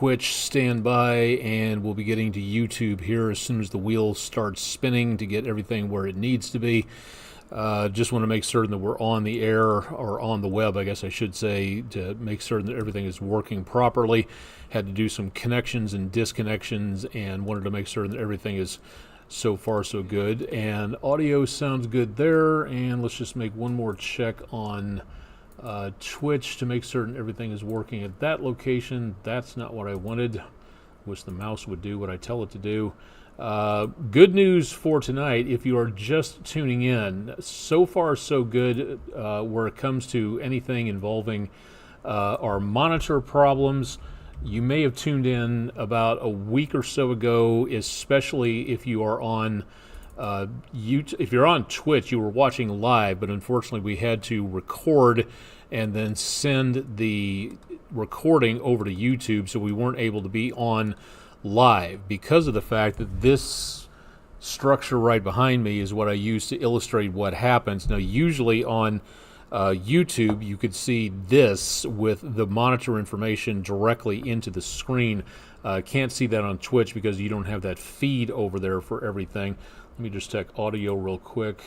Twitch standby, and we'll be getting to YouTube here as soon as the wheel starts spinning to get everything where it needs to be. Just want to make certain that we're on the air, or on the web, I guess I should say, to make certain that everything is working properly. Had to do some connections and disconnections, and wanted to make certain that everything is so far so good. And audio sounds good there, and let's just make one more check on Twitch to make certain everything is working at that location. That's not what I wanted. Wish the mouse would do what I tell it to do. Good news for tonight, if you are just tuning in, so far so good where it comes to anything involving our monitor problems. You may have tuned in about a week or so ago, especially if you are on YouTube. If you're on Twitch, you were watching live, but unfortunately we had to record and then send the recording over to YouTube, so we weren't able to be on live because of the fact that this structure right behind me is what I use to illustrate what happens. Now, usually on YouTube, you could see this with the monitor information directly into the screen. Can't see that on Twitch because you don't have that feed over there for everything. Let me just check audio real quick.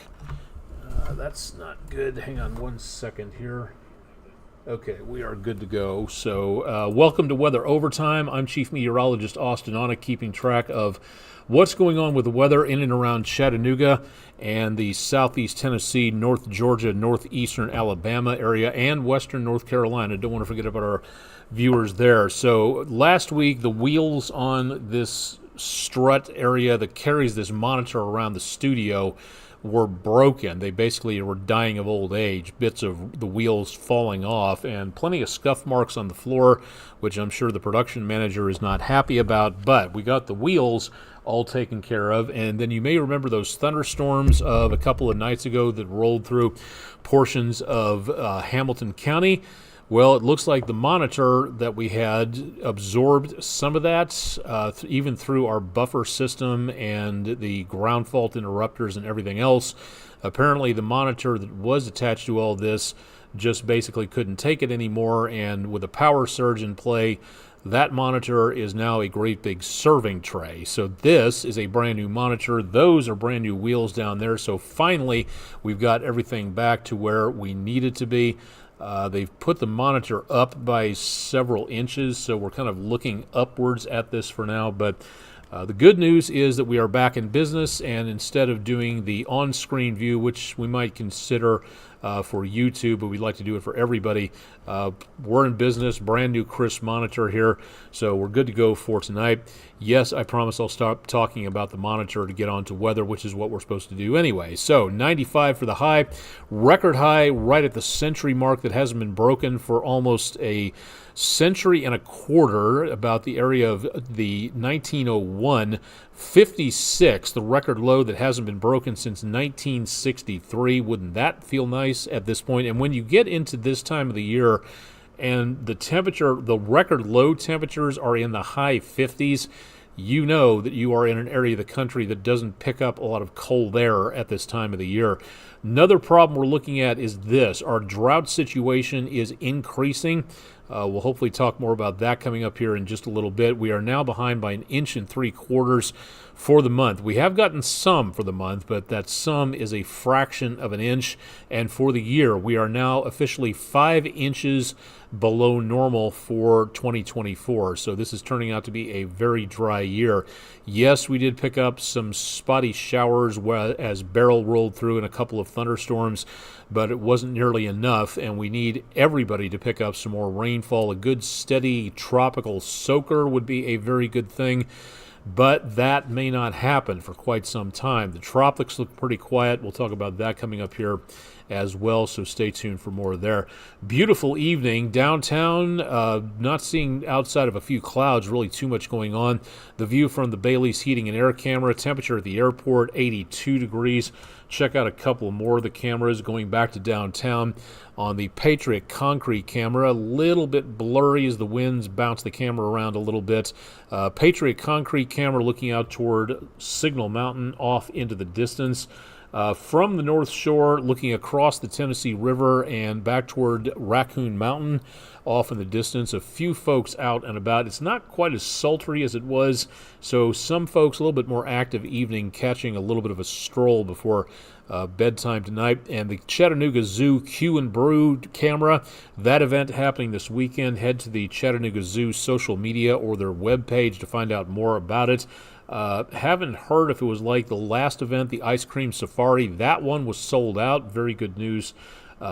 That's not good. Hang on one second here. Okay, we are good to go. So welcome to Weather Overtime. I'm Chief Meteorologist Austin Onek, keeping track of what's going on with the weather in and around Chattanooga and the southeast Tennessee, North Georgia, northeastern Alabama area, and western North Carolina. Don't want to forget about our viewers there. So last week, the wheels on this strut area that carries this monitor around the studio were broken. They basically were dying of old age, bits of the wheels falling off, and plenty of scuff marks on the floor, which I'm sure the production manager is not happy about, but we got the wheels all taken care of. And then you may remember those thunderstorms of a couple of nights ago that rolled through portions of Hamilton County. Well, it looks like the monitor that we had absorbed some of that, even through our buffer system and the ground fault interrupters and everything else. Apparently, the monitor that was attached to all this just basically couldn't take it anymore, and with a power surge in play, that monitor is now a great big serving tray. So this is a brand new monitor. Those are brand new wheels down there. So finally, we've got everything back to where we need it to be. They've put the monitor up by several inches, so we're kind of looking upwards at this for now. But the good news is that we are back in business, and instead of doing the on-screen view, which we might consider for YouTube, but we'd like to do it for everybody, we're in business, brand new crisp monitor here, so we're good to go for tonight. Yes, I promise I'll stop talking about the monitor to get on to weather, which is what we're supposed to do anyway. So 95 for the high, record high right at the century mark that hasn't been broken for almost a century and a quarter, about the area of the 1901. 56, the record low that hasn't been broken since 1963. Wouldn't that feel nice at this point? And when you get into this time of the year and the temperature, the record low temperatures are in the high 50s, you know that you are in an area of the country that doesn't pick up a lot of cold air at this time of the year. Another problem we're looking at is this. Our drought situation is increasing. We'll hopefully talk more about that coming up here in just a little bit. We are now behind by 1.75 inches for the month. We have gotten some for the month, but that some is a fraction of an inch. And for the year, we are now officially 5 inches below normal for 2024. So this is turning out to be a very dry year. Yes, we did pick up some spotty showers as Beryl rolled through in a couple of thunderstorms, but it wasn't nearly enough, and we need everybody to pick up some more rainfall. A good steady tropical soaker would be a very good thing, but that may not happen for quite some time. The tropics look pretty quiet. We'll talk about that coming up here as well, so stay tuned for more there. Beautiful evening downtown, not seeing outside of a few clouds really too much going on. The view from the Bailey's Heating and Air camera, temperature at the airport 82 degrees. Check out a couple more of the cameras going back to downtown. On the Patriot Concrete camera, a little bit blurry as the winds bounce the camera around a little bit. Patriot Concrete camera looking out toward Signal Mountain off into the distance. From the North Shore, looking across the Tennessee River and back toward Raccoon Mountain, off in the distance, a few folks out and about. It's not quite as sultry as it was, so some folks a little bit more active evening, catching a little bit of a stroll before bedtime tonight. And the Chattanooga Zoo Q and Brew camera, that event happening this weekend. Head to the Chattanooga Zoo social media or their webpage to find out more about it. Haven't heard if it was like the last event, the Ice Cream Safari. That one was sold out. Very good news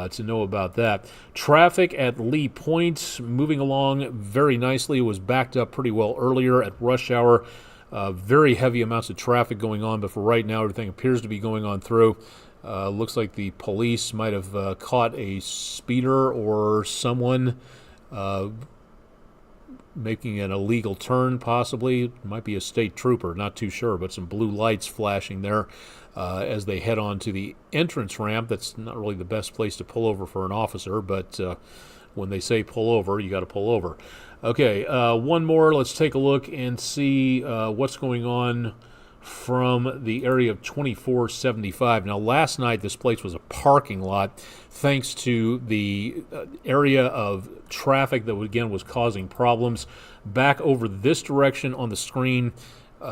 to know about that. Traffic at Lee Point moving along very nicely. It was backed up pretty well earlier at rush hour. Very heavy amounts of traffic going on, but for right now, everything appears to be going on through. Looks like the police might have caught a speeder or someone making an illegal turn, possibly. It might be a state trooper, not too sure, but some blue lights flashing there as they head on to the entrance ramp. That's not really the best place to pull over for an officer, but when they say pull over, you got to pull over. Okay, one more. Let's take a look and see what's going on from the area of 2475. Now, last night this place was a parking lot thanks to the area of traffic that, again, was causing problems. Back over this direction on the screen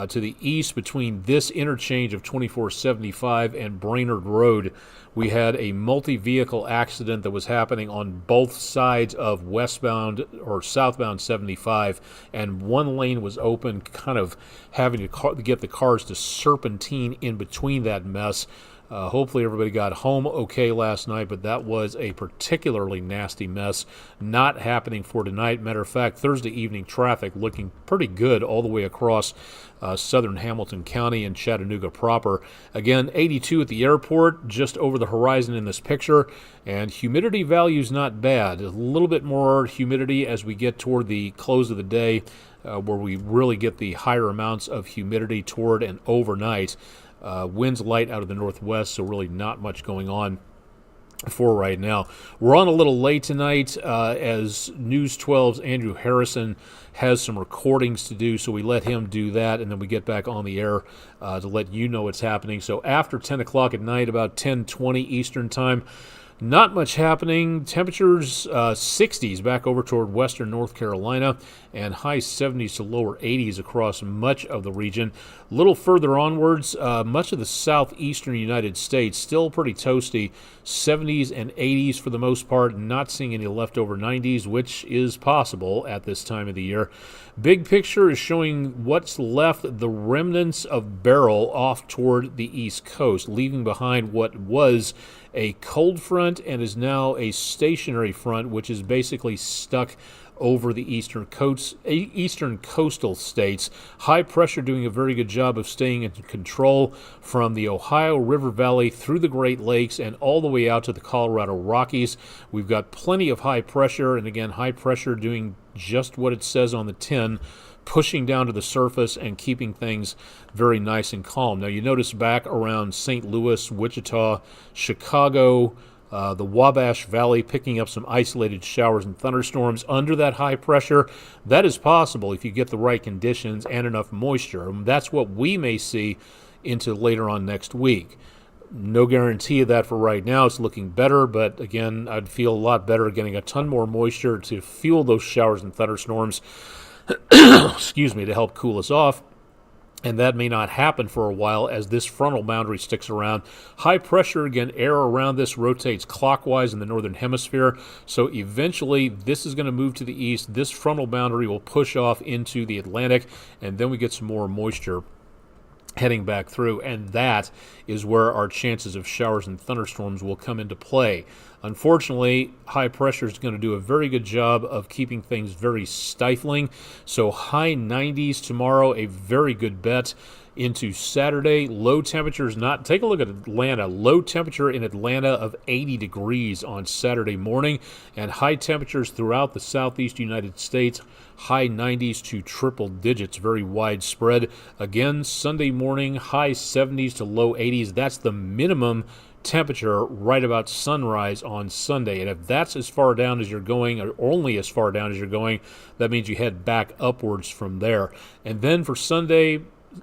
to the east between this interchange of 2475 and Brainerd Road, we had a multi-vehicle accident that was happening on both sides of westbound or southbound 75, and one lane was open, kind of having to get the cars to serpentine in between that mess. Hopefully everybody got home okay last night, but that was a particularly nasty mess. Not happening for tonight. Matter of fact, Thursday evening traffic looking pretty good all the way across southern Hamilton County and Chattanooga proper. Again, 82 at the airport, just over the horizon in this picture, and humidity values not bad. A little bit more humidity as we get toward the close of the day, where we really get the higher amounts of humidity toward and overnight. Winds light out of the northwest, so really not much going on for right now. We're on a little late tonight as News 12's Andrew Harrison has some recordings to do, so we let him do that, and then we get back on the air to let you know what's happening. So after 10 o'clock at night, about 10:20 Eastern Time, not much happening. Temperatures 60s back over toward western North Carolina and high 70s to lower 80s across much of the region. A little further onwards, much of the southeastern United States still pretty toasty. 70s and 80s for the most part. Not seeing any leftover 90s, which is possible at this time of the year. Big picture is showing what's left, the remnants of Beryl off toward the east coast, leaving behind what was a cold front and is now a stationary front, which is basically stuck over the eastern coastal states. High pressure doing a very good job of staying in control from the Ohio River Valley through the Great Lakes and all the way out to the Colorado Rockies. We've got plenty of high pressure, and again, high pressure doing just what it says on the tin, pushing down to the surface and keeping things very nice and calm. Now, you notice back around St. Louis, Wichita, Chicago, the Wabash Valley, picking up some isolated showers and thunderstorms under that high pressure. That is possible if you get the right conditions and enough moisture. And that's what we may see into later on next week. No guarantee of that for right now. It's looking better, but again, I'd feel a lot better getting a ton more moisture to fuel those showers and thunderstorms, excuse me, to help cool us off. And that may not happen for a while as this frontal boundary sticks around. High pressure, again, air around this rotates clockwise in the northern hemisphere. So eventually this is going to move to the east. This frontal boundary will push off into the Atlantic, and then we get some more moisture heading back through, and that is where our chances of showers and thunderstorms will come into play. Unfortunately, high pressure is going to do a very good job of keeping things very stifling. So high 90s tomorrow, a very good bet. Into Saturday, low temperatures not. Take a look at Atlanta. Low temperature in Atlanta of 80 degrees on Saturday morning, and high temperatures throughout the southeast United States. High 90s to triple digits, very widespread. Again, Sunday morning, high 70s to low 80s. That's the minimum temperature right about sunrise on Sunday. And if that's as far down as you're going, or only as far down as you're going, that means you head back upwards from there. And then for Sunday,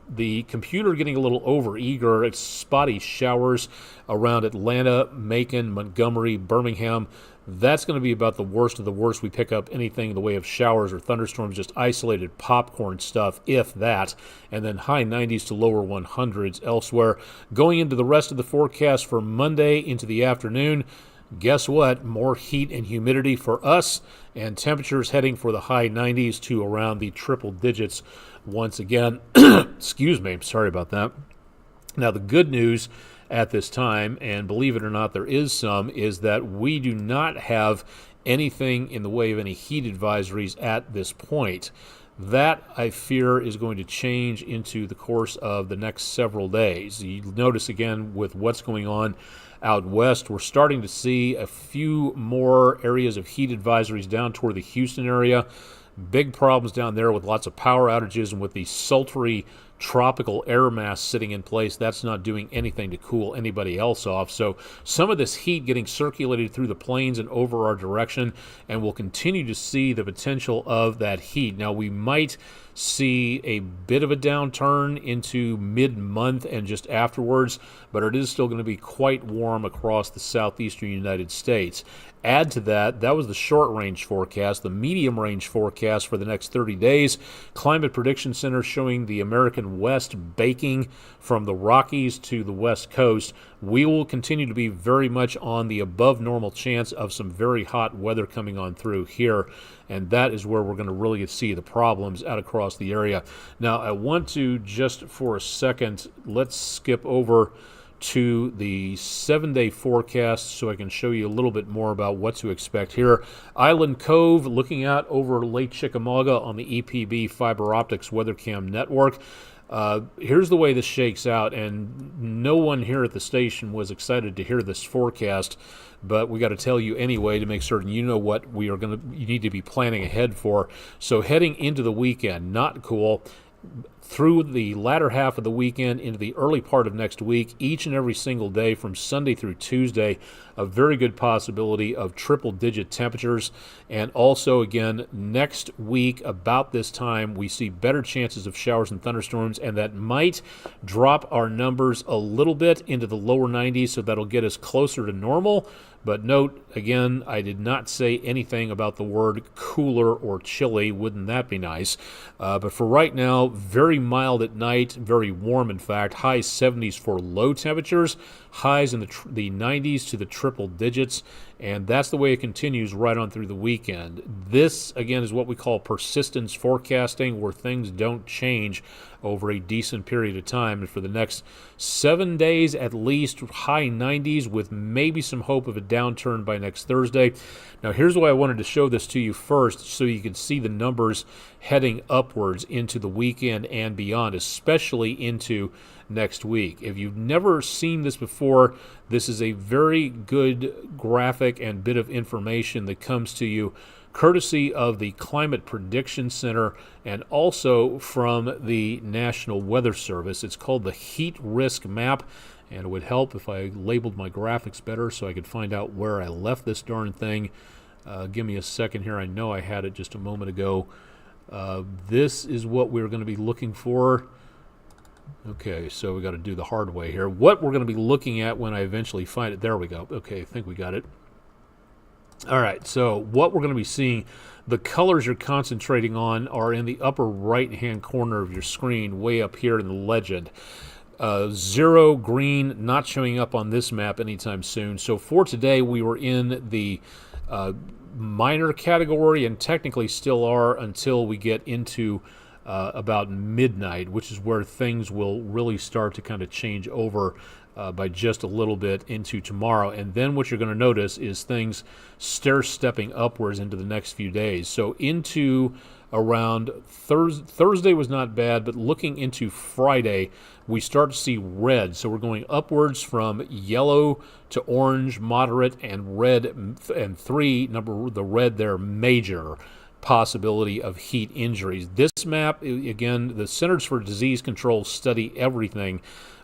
the computer getting a little over-eager. It's spotty showers around Atlanta, Macon, Montgomery, Birmingham. That's going to be about the worst of the worst. We pick up anything in the way of showers or thunderstorms, just isolated popcorn stuff, if that, and then high 90s to lower 100s elsewhere. Going into the rest of the forecast for Monday into the afternoon, guess what? More heat and humidity for us, and temperatures heading for the high 90s to around the triple digits once again. Excuse me, sorry about that. Now, the good news at this time, and believe it or not, there is some, is that we do not have anything in the way of any heat advisories at this point. That, I fear, is going to change into the course of the next several days. You notice again with what's going on out west, we're starting to see a few more areas of heat advisories down toward the Houston area. Big problems down there with lots of power outages, and with the sultry tropical air mass sitting in place, that's not doing anything to cool anybody else off. So some of this heat getting circulated through the plains and over our direction, and we'll continue to see the potential of that heat. Now, we might see a bit of a downturn into mid-month and just afterwards, but it is still going to be quite warm across the southeastern United States. Add to that, that was the short-range forecast. The medium-range forecast for the next 30 days, Climate Prediction Center showing the American West baking from the Rockies to the West Coast. We will continue to be very much on the above-normal chance of some very hot weather coming on through here, and that is where we're going to really see the problems out across the area. Now, I want to just for a second, let's skip over to the 7-day forecast so I can show you a little bit more about what to expect here. Island Cove, looking out over Lake Chickamauga on the EPB Fiber Optics WeatherCam network. Here's the way this shakes out, and no one here at the station was excited to hear this forecast, but we got to tell you anyway to make certain you know what you need to be planning ahead for. So heading into the weekend, not cool. Through the latter half of the weekend into the early part of next week, each and every single day from Sunday through Tuesday, a very good possibility of triple-digit temperatures. And also, again, next week about this time, we see better chances of showers and thunderstorms, and that might drop our numbers a little bit into the lower 90s, so that'll get us closer to normal. But note, again, I did not say anything about the word cooler or chilly. Wouldn't that be nice? But for right now, very mild at night, very warm, in fact. High 70s for low temperatures, highs in the 90s to the triple digits, and that's the way it continues right on through the weekend. This, again, is what we call persistence forecasting, where things don't change over a decent period of time. And for the next 7 days at least, high 90s with maybe some hope of a downturn by next Thursday. Now, here's why I wanted to show this to you first, so you can see the numbers heading upwards into the weekend and beyond, especially into next week. If you've never seen this before, this is a very good graphic and bit of information that comes to you courtesy of the Climate Prediction Center and also from the National Weather Service. It's called the Heat Risk Map, and it would help if I labeled my graphics better so I could find out where I left this darn thing. Give me a second here. I know I had it just a moment ago. This is what we're going to be looking for. Okay, so we got to do the hard way here. What we're going to be looking at when I eventually find it. There we go. Okay, I think we got it. All right, so what we're going to be seeing, the colors you're concentrating on are in the upper right-hand corner of your screen, way up here in the legend. Zero green, not showing up on this map anytime soon. So for today, we were in the minor category and technically still are until we get into about midnight, which is where things will really start to kind of change over by just a little bit into tomorrow. And then what you're going to notice is things stair-stepping upwards into the next few days. So into around Thursday was not bad, but looking into Friday, we start to see red. So we're going upwards from yellow to orange, moderate, and red, and the red there, major possibility of heat injuries. This map, again, the Centers for Disease Control study everything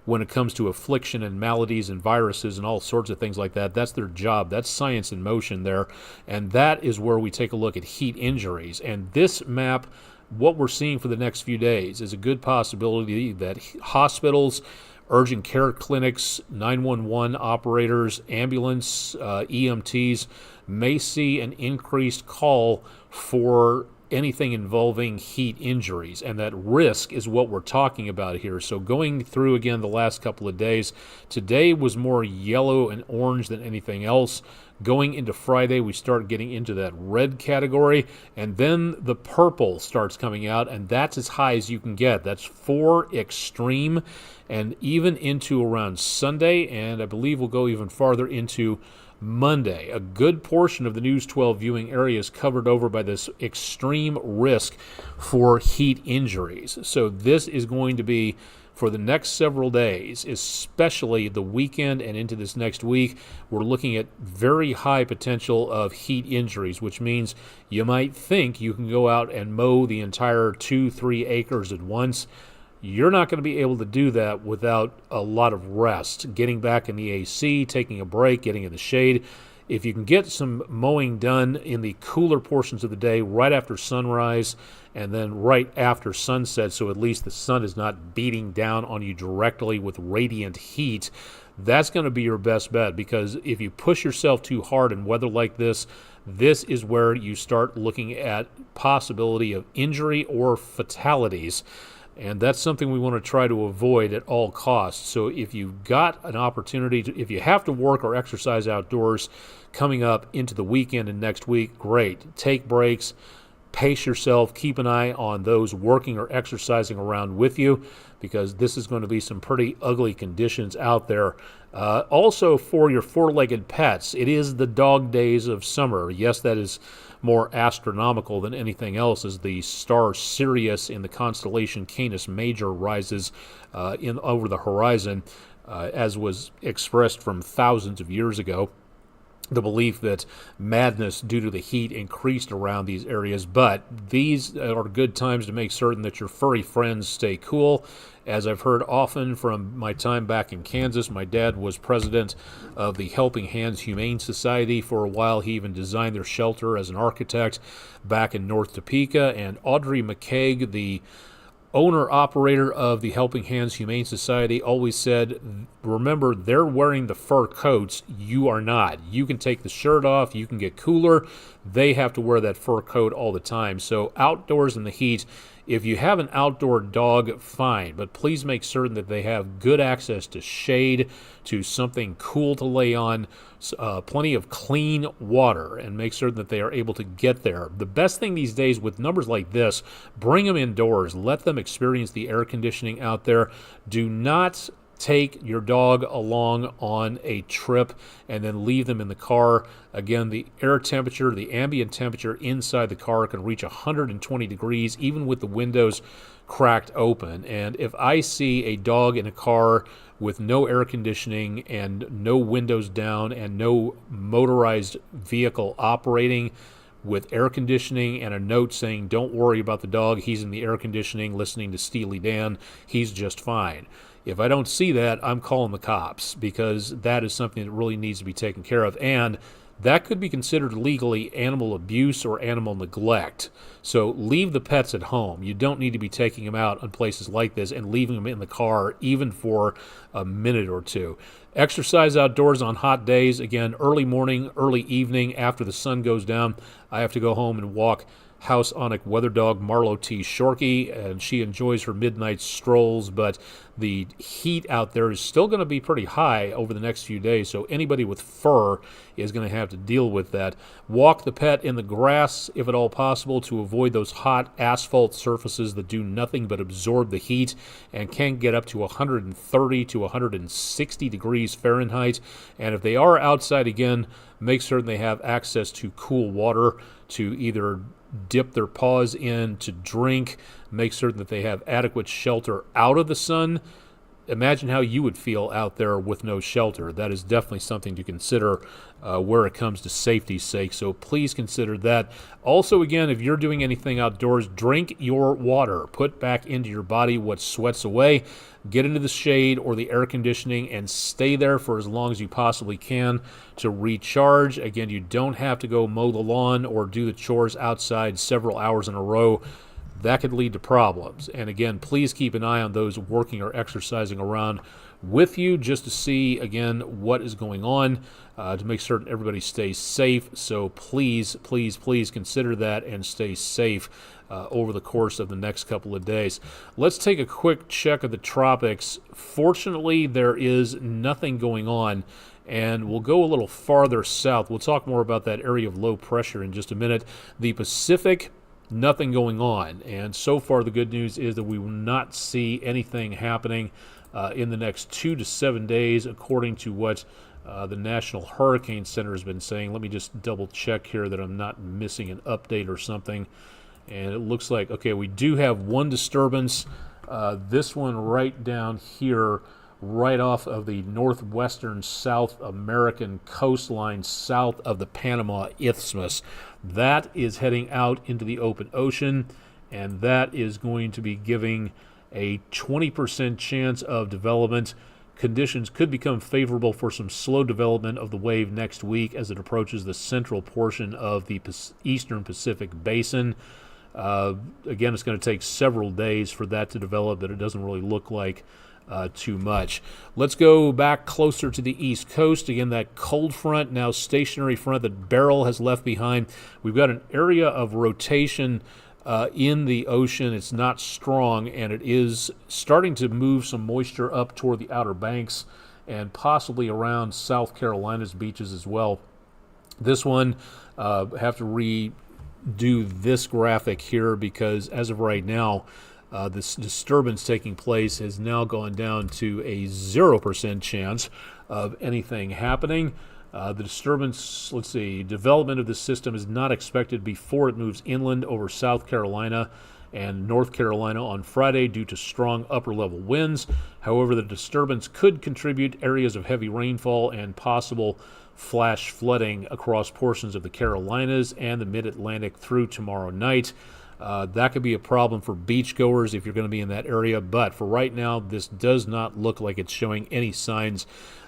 when it comes to affliction and maladies and viruses and all sorts of things like that. That's their job. That's science in motion there. And that is where we take a look at heat injuries. And this map what we're seeing for the next few days is a good possibility that hospitals, urgent care clinics, 911 operators, ambulance, EMTs may see an increased call for anything involving heat injuries, and that risk is what we're talking about here. So going through again the last couple of days, today was more yellow and orange than anything else. Going into Friday, we start getting into that red category, and then the purple starts coming out, and that's as high as you can get. That's 4 extreme, and even into around Sunday, and I believe we'll go even farther into Monday. A good portion of the News 12 viewing area is covered over by this extreme risk for heat injuries. So this is going to be for the next several days, especially the weekend and into this next week. We're looking at very high potential of heat injuries, which means you might think you can go out and mow the entire 2-3 acres at once. You're not going to be able to do that without a lot of rest, getting back in the AC, taking a break, getting in the shade. If you can get some mowing done in the cooler portions of the day right after sunrise and then right after sunset, so at least the sun is not beating down on you directly with radiant heat, that's going to be your best bet, because if you push yourself too hard in weather like this, this is where you start looking at possibility of injury or fatalities. And that's something we want to try to avoid at all costs. So if you've got an opportunity if you have to work or exercise outdoors coming up into the weekend and next week, great. Take breaks, pace yourself, keep an eye on those working or exercising around with you, because this is going to be some pretty ugly conditions out there. Also, for your 4-legged pets, it is the dog days of summer. Yes, that is more astronomical than anything else, as the star Sirius in the constellation Canis Major rises in over the horizon, as was expressed from thousands of years ago. The belief that madness due to the heat increased around these areas, but these are good times to make certain that your furry friends stay cool. As I've heard often from my time back in Kansas, my dad was president of the Helping Hands Humane Society for a while. He even designed their shelter as an architect back in North Topeka, and Audrey McCaig, the owner-operator of the Helping Hands Humane Society, always said, remember, they're wearing the fur coats, you are not. You can take the shirt off, you can get cooler. They have to wear that fur coat all the time. So outdoors in the heat, if you have an outdoor dog, fine, but please make certain that they have good access to shade, to something cool to lay on, plenty of clean water, and make certain that they are able to get there. The best thing these days with numbers like this, bring them indoors. Let them experience the air conditioning out there. Do not take your dog along on a trip and then leave them in the car. Again, the air temperature, the ambient temperature inside the car can reach 120 degrees, even with the windows cracked open. And if I see a dog in a car with no air conditioning and no windows down and no motorized vehicle operating with air conditioning and a note saying, don't worry about the dog, he's in the air conditioning listening to Steely Dan, he's just fine. If I don't see that, I'm calling the cops, because that is something that really needs to be taken care of. And that could be considered legally animal abuse or animal neglect. So leave the pets at home. You don't need to be taking them out on places like this and leaving them in the car even for a minute or two. Exercise outdoors on hot days. Again, early morning, early evening, after the sun goes down. I have to go home and walk House Onic weather dog Marlo T. Shorkey, and she enjoys her midnight strolls, but the heat out there is still going to be pretty high over the next few days, so anybody with fur is going to have to deal with that. Walk the pet in the grass, if at all possible, to avoid those hot asphalt surfaces that do nothing but absorb the heat and can get up to 130 to 160 degrees Fahrenheit. And if they are outside again, make certain they have access to cool water to either dip their paws in to drink, make certain that they have adequate shelter out of the sun. Imagine how you would feel out there with no shelter. That is definitely something to consider where it comes to safety's sake, so please consider that. Also, again, if you're doing anything outdoors, drink your water. Put back into your body what sweats away. Get into the shade or the air conditioning and stay there for as long as you possibly can to recharge. Again, you don't have to go mow the lawn or do the chores outside several hours in a row that could lead to problems. And again, please keep an eye on those working or exercising around with you just to see, again, what is going on, to make certain everybody stays safe. So please, please, please consider that and stay safe over the course of the next couple of days. Let's take a quick check of the tropics. Fortunately, there is nothing going on, and we'll go a little farther south. We'll talk more about that area of low pressure in just a minute. The Pacific, nothing going on, and so far the good news is that we will not see anything happening in the next 2 to 7 days, according to what the National Hurricane Center has been saying. Let me just double check here that I'm not missing an update or something. And it looks like, okay, we do have one disturbance, this one right down here, right off of the northwestern South American coastline south of the Panama Isthmus. That is heading out into the open ocean, and that is going to be giving a 20% chance of development. Conditions could become favorable for some slow development of the wave next week as it approaches the central portion of the eastern Pacific basin. Again, it's going to take several days for that to develop, but it doesn't really look like too much. Let's go back closer to the East Coast. Again, that cold front, now stationary front that Beryl has left behind. We've got an area of rotation in the ocean. It's not strong, and it is starting to move some moisture up toward the Outer Banks and possibly around South Carolina's beaches as well. This one, have to redo this graphic here because as of right now, this disturbance taking place has now gone down to a 0% chance of anything happening. The disturbance, let's see, development of the system is not expected before it moves inland over South Carolina and North Carolina on Friday due to strong upper-level winds. However, the disturbance could contribute areas of heavy rainfall and possible flash flooding across portions of the Carolinas and the mid-Atlantic through tomorrow night. That could be a problem for beachgoers if you're going to be in that area, but for right now, this does not look like it's showing any signs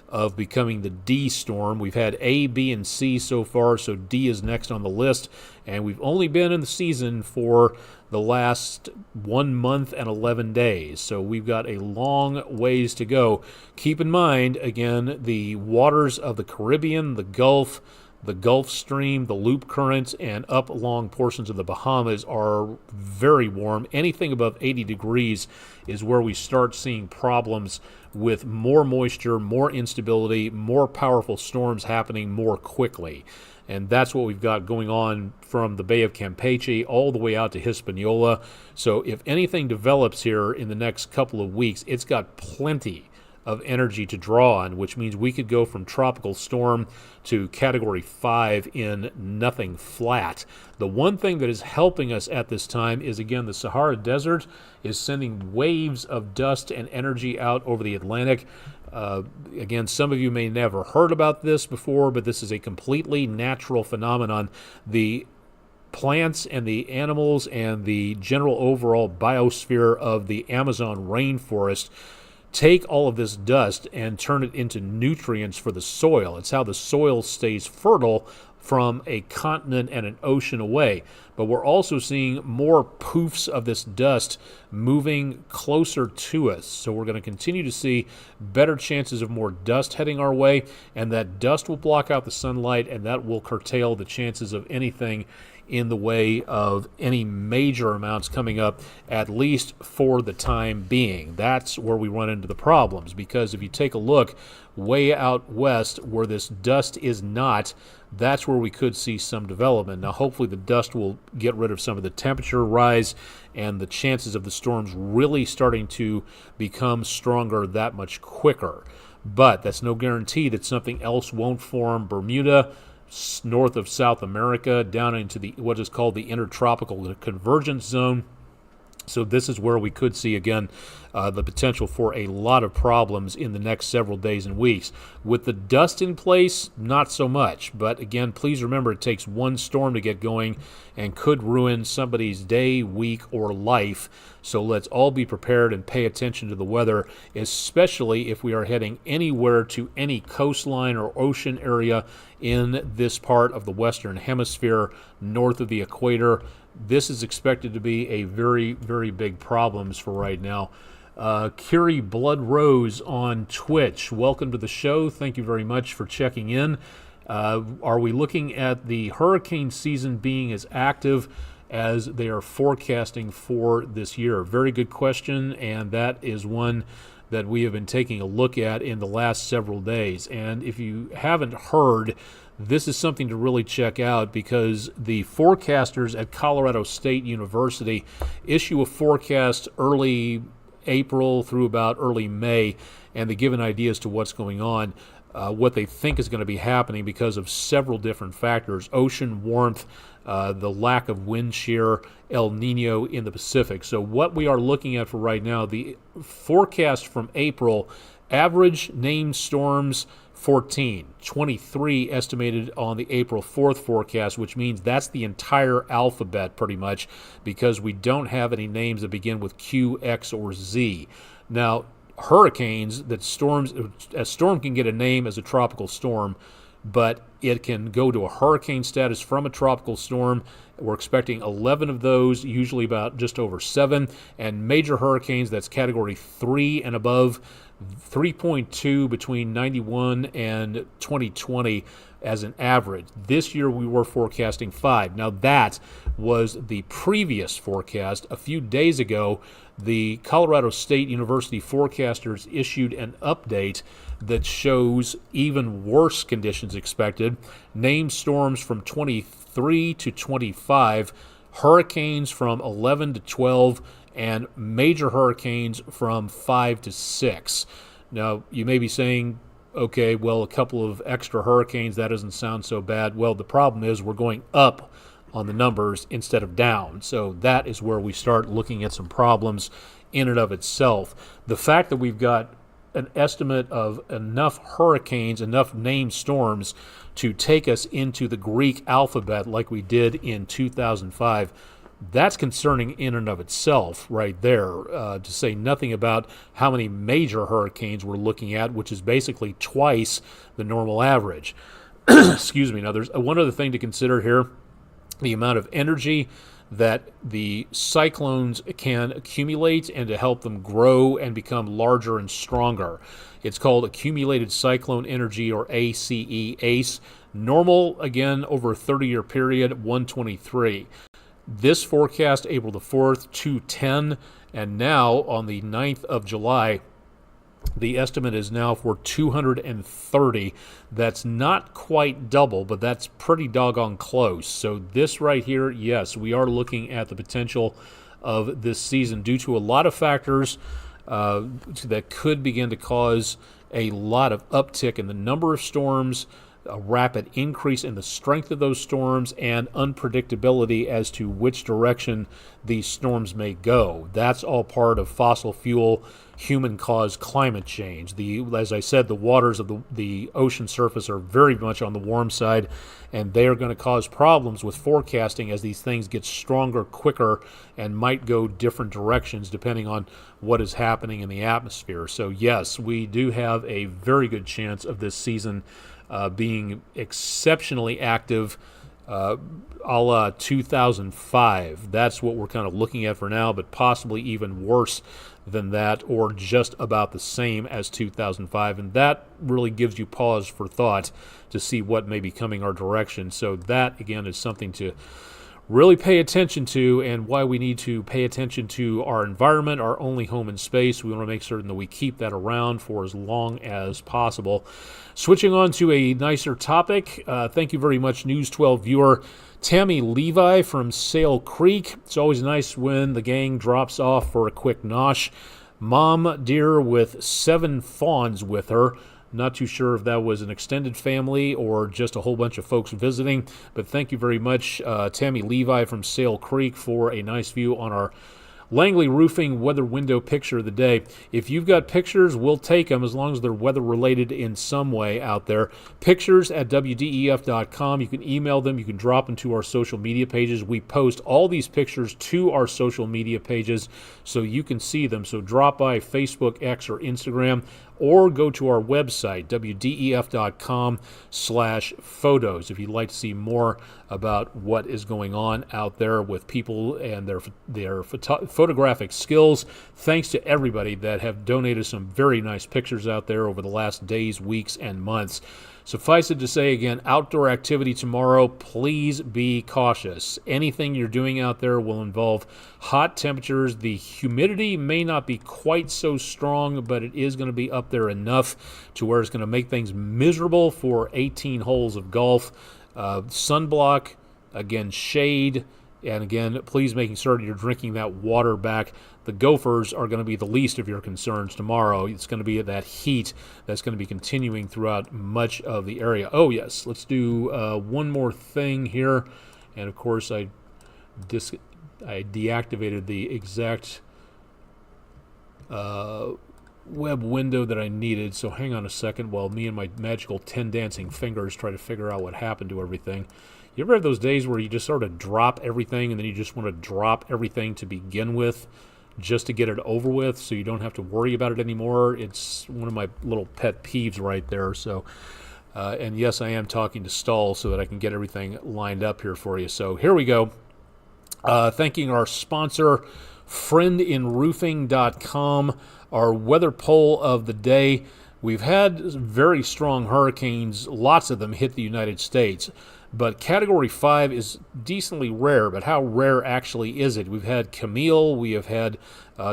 of becoming the D storm. We've had A, B, and C so far, so D is next on the list, and we've only been in the season for the last 1 month and 11 days, so we've got a long ways to go. Keep in mind, again, the waters of the Caribbean, the Gulf Stream, the Loop Current, and up along portions of the Bahamas are very warm. Anything above 80 degrees is where we start seeing problems with more moisture, more instability, more powerful storms happening more quickly. And that's what we've got going on from the Bay of Campeche all the way out to Hispaniola. So if anything develops here in the next couple of weeks, it's got plenty of energy to draw on, which means we could go from tropical storm to category 5 in nothing flat. The one thing that is helping us at this time is, again, the Sahara Desert is sending waves of dust and energy out over the Atlantic. Again, some of you may never heard about this before, but this is a completely natural phenomenon. The plants and the animals and the general overall biosphere of the Amazon rainforest take all of this dust and turn it into nutrients for the soil. It's how the soil stays fertile from a continent and an ocean away. But we're also seeing more poofs of this dust moving closer to us. So we're going to continue to see better chances of more dust heading our way, and that dust will block out the sunlight, and that will curtail the chances of anything in the way of any major amounts coming up, at least for the time being. That's where we run into the problems, because if you take a look way out west where this dust is not, that's where we could see some development. Now, hopefully the dust will get rid of some of the temperature rise and the chances of the storms really starting to become stronger that much quicker. But that's no guarantee that something else won't form. Bermuda, north of South America, down into the what is called the intertropical convergence zone. So this is where we could see, again, the potential for a lot of problems in the next several days and weeks. With the dust in place, not so much. But again, please remember it takes one storm to get going and could ruin somebody's day, week, or life. So let's all be prepared and pay attention to the weather, especially if we are heading anywhere to any coastline or ocean area in this part of the Western Hemisphere, north of the equator. this is expected to be a very, very big problems for right now. Curie Blood Rose on Twitch, welcome to the show. Thank you very much for checking in. Are we looking at the hurricane season being as active as they are forecasting for this year? Very good question, and that is one that we have been taking a look at in the last several days. And if you haven't heard, this is something to really check out, because the forecasters at Colorado State University issue a forecast early April through about early May, and they give an idea as to what's going on, what they think is going to be happening because of several different factors: ocean warmth, the lack of wind shear, El Nino in the Pacific. So what we are looking at for right now, the forecast from April, average named storms 14, 23 estimated on the April 4th forecast, which means that's the entire alphabet pretty much, because we don't have any names that begin with Q, X, or Z. Now, hurricanes, a storm can get a name as a tropical storm, but it can go to a hurricane status from a tropical storm. We're expecting 11 of those, usually about just over 7. And major hurricanes, that's category 3 and above, 3.2 between 91 and 2020 as an average. This year we were forecasting 5. Now that was the previous forecast. A few days ago, the Colorado State University forecasters issued an update that shows even worse conditions expected. Named storms from 23 to 25, hurricanes from 11 to 12, and major hurricanes from 5 to 6. Now, you may be saying, okay, well, a couple of extra hurricanes, that doesn't sound so bad. Well, the problem is we're going up on the numbers instead of down. So that is where we start looking at some problems in and of itself. The fact that we've got an estimate of enough hurricanes, enough named storms to take us into the Greek alphabet like we did in 2005, that's concerning in and of itself right there, to say nothing about how many major hurricanes we're looking at, which is basically twice the normal average. Excuse me. Now, there's one other thing to consider here: the amount of energy that the cyclones can accumulate and to help them grow and become larger and stronger. It's called accumulated cyclone energy, or ACE. Normal, again, over a 30-year period, 123. This forecast, April the 4th, 210, and now on the 9th of July, the estimate is now for 230. That's not quite double, but that's pretty doggone close. So this right here, yes, we are looking at the potential of this season due to a lot of factors that could begin to cause a lot of uptick in the number of storms, a rapid increase in the strength of those storms, and unpredictability as to which direction these storms may go. That's all part of fossil fuel, human-caused climate change. As I said, the waters of the ocean surface are very much on the warm side, and they are going to cause problems with forecasting as these things get stronger, quicker, and might go different directions depending on what is happening in the atmosphere. So yes, we do have a very good chance of this season being exceptionally active, a la 2005. That's what we're kind of looking at for now, but possibly even worse than that, or just about the same as 2005. And that really gives you pause for thought to see what may be coming our direction. So that, again, is something to really pay attention to, and why we need to pay attention to our environment, our only home in space. We want to make certain that we keep that around for as long as possible. Switching on to a nicer topic, thank you very much, News 12 viewer Tammy Levi from Sail Creek. It's always nice when the gang drops off for a quick nosh. Mom deer with 7 fawns with her. Not too sure if that was an extended family or just a whole bunch of folks visiting, but thank you very much, Tammy Levi from Sail Creek, for a nice view on our Langley Roofing weather window picture of the day. If you've got pictures, we'll take them as long as they're weather related in some way out there. Pictures at WDEF.com. You can email them. You can drop them to our social media pages. We post all these pictures to our social media pages so you can see them. So drop by Facebook, X, or Instagram, or go to our website, wdef.com/photos, if you'd like to see more about what is going on out there with people and their photographic skills. Thanks to everybody that have donated some very nice pictures out there over the last days, weeks, and months. Suffice it to say, again, outdoor activity tomorrow, please be cautious. Anything you're doing out there will involve hot temperatures. The humidity may not be quite so strong, but it is going to be up there enough to where it's going to make things miserable for 18 holes of golf. Sunblock, again, shade, and again, please making certain you're drinking that water back. The gophers are going to be the least of your concerns tomorrow. It's going to be that heat that's going to be continuing throughout much of the area. Oh, yes, let's do one more thing here. And, of course, I deactivated the exact web window that I needed. So hang on a second while me and my magical 10 dancing fingers try to figure out what happened to everything. You ever have those days where you just sort of drop everything and then you just want to drop everything to begin with just to get it over with so you don't have to worry about it anymore? It's one of my little pet peeves right there. So, and yes, I am talking to Stahl so that I can get everything lined up here for you. So here we go. Thanking our sponsor, friendinroofing.com, our weather poll of the day. We've had very strong hurricanes, lots of them hit the United States. But Category 5 is decently rare, but how rare actually is it? We've had Camille, we have had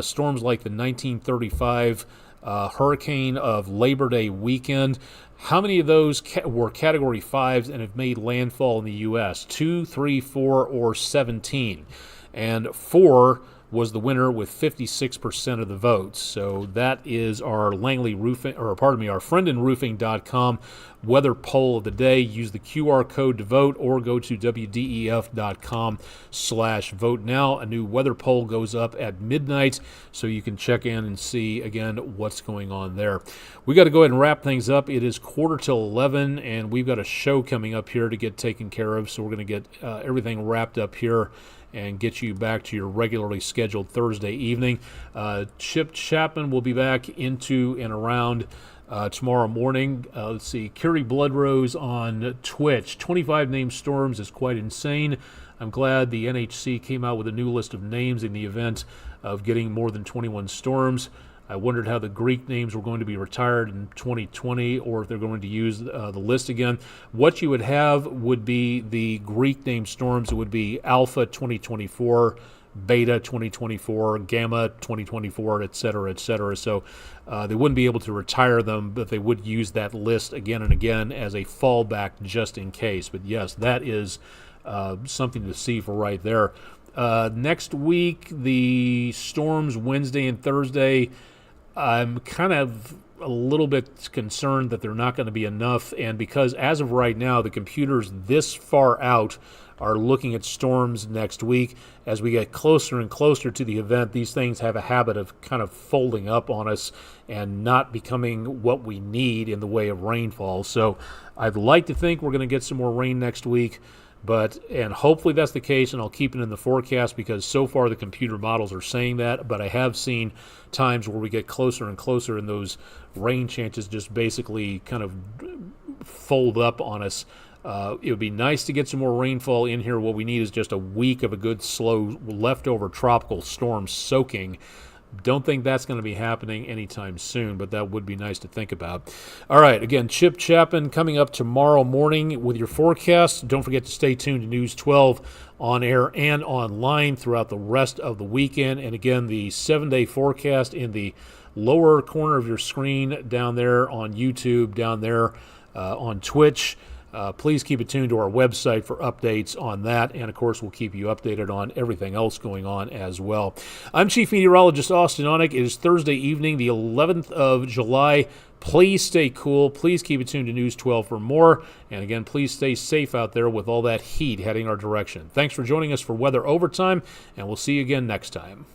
storms like the 1935 hurricane of Labor Day weekend. How many of those were Category 5s and have made landfall in the U.S.? 2, 3, 4, or 17? And 4 was the winner with 56% of the votes. So that is our Langley Roofing, or pardon me, our friendinroofing.com weather poll of the day. Use the QR code to vote or go to wdef.com/vote now. A new weather poll goes up at midnight, so you can check in and see again what's going on there. We got to go ahead and wrap things up. It is 11:15, and we've got a show coming up here to get taken care of, so we're going to get everything wrapped up here and get you back to your regularly scheduled Thursday evening. Chip Chapman will be back into and around tomorrow morning. Let's see, Kerry Bloodrose on Twitch. 25 named storms is quite insane. I'm glad the NHC came out with a new list of names in the event of getting more than 21 storms. I wondered how the Greek names were going to be retired in 2020 or if they're going to use the list again. What you would have would be the Greek name storms. It would be Alpha 2024, Beta 2024, Gamma 2024, et cetera, et cetera. So they wouldn't be able to retire them, but they would use that list again and again as a fallback just in case. But yes, that is something to see for right there. Next week, the storms Wednesday and Thursday, I'm kind of a little bit concerned that they're not going to be enough. And because as of right now, the computers this far out are looking at storms next week. As we get closer and closer to the event, these things have a habit of kind of folding up on us and not becoming what we need in the way of rainfall. So I'd like to think we're going to get some more rain next week. And hopefully that's the case, and I'll keep it in the forecast because so far the computer models are saying that, but I have seen times where we get closer and closer and those rain chances just basically kind of fold up on us. It would be nice to get some more rainfall in here. What we need is just a week of a good, slow, leftover tropical storm soaking. Don't think that's going to be happening anytime soon, but that would be nice to think about. All right, again, Chip Chapman coming up tomorrow morning with your forecast. Don't forget to stay tuned to News 12 on air and online throughout the rest of the weekend. And again, the 7-day forecast in the lower corner of your screen down there on YouTube, down there on Twitch. Please keep it tuned to our website for updates on that, and of course we'll keep you updated on everything else going on as well. I'm Chief Meteorologist Austin Onek. It is Thursday evening, the 11th of July. Please stay cool. Please keep it tuned to News 12 for more. And again, please stay safe out there with all that heat heading our direction. Thanks for joining us for Weather Overtime, and we'll see you again next time.